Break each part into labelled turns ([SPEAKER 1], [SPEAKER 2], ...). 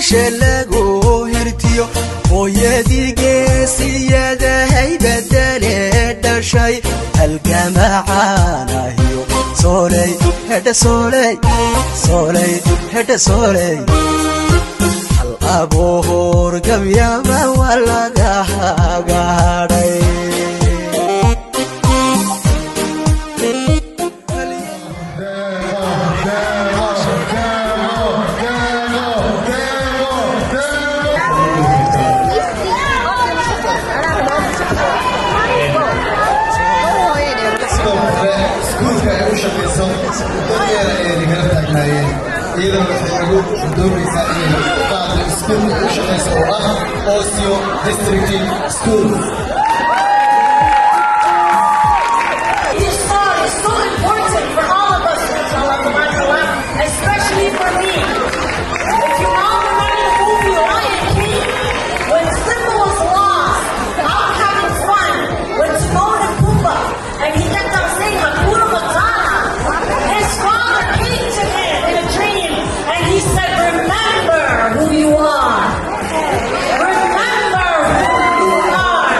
[SPEAKER 1] شلقو هرتيو ويدي قيسيادة هيبدالي دشاي الجماعة هيو سولي هدا سولي سولي هدا سولي الأبوهور قبيما ولا قهاري
[SPEAKER 2] إذا نحن دور رسائل بعض السكول شخص أو أوسيو ديستريكت سكول.
[SPEAKER 3] This song is so important for all of us in Guatemala, especially for me. If you all remember the movie Lion King, when Simba was lost, out having fun with Timon and Pumbaa, and he kept on saying Hakuna Matata, his father came to him in a dream, and he said, "Remember who you are. Remember who you are.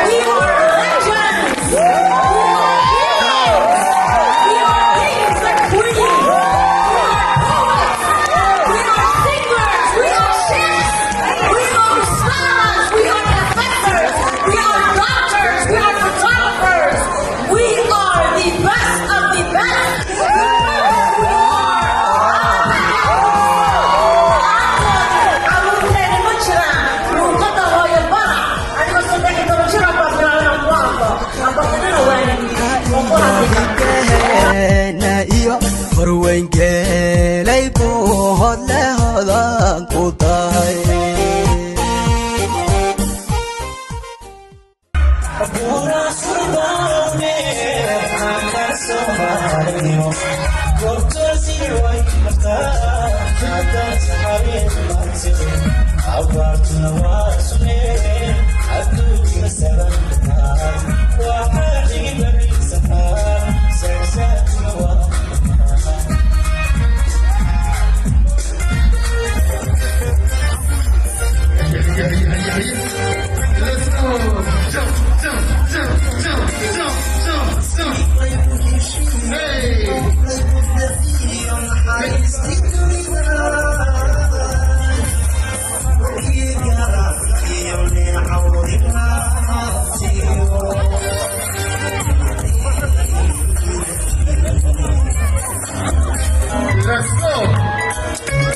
[SPEAKER 3] We are legends. We are heroes. We are kings and queens. We are poets. We are singers. We are chefs. We are stars. We are professors. We are doctors. We are photographers. We are the best of the best. Remember who you are."
[SPEAKER 1] horweyn geelay buu hodle hodan ku tahay
[SPEAKER 2] Let's go! Jump, jump, jump, jump, jump, jump, jump. Hey! Let's go!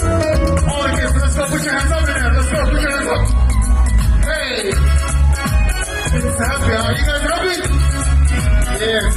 [SPEAKER 2] Let's go, put your hands up in there. Let's go, put your hands up. Hey! It's happy, are you guys happy? Yes.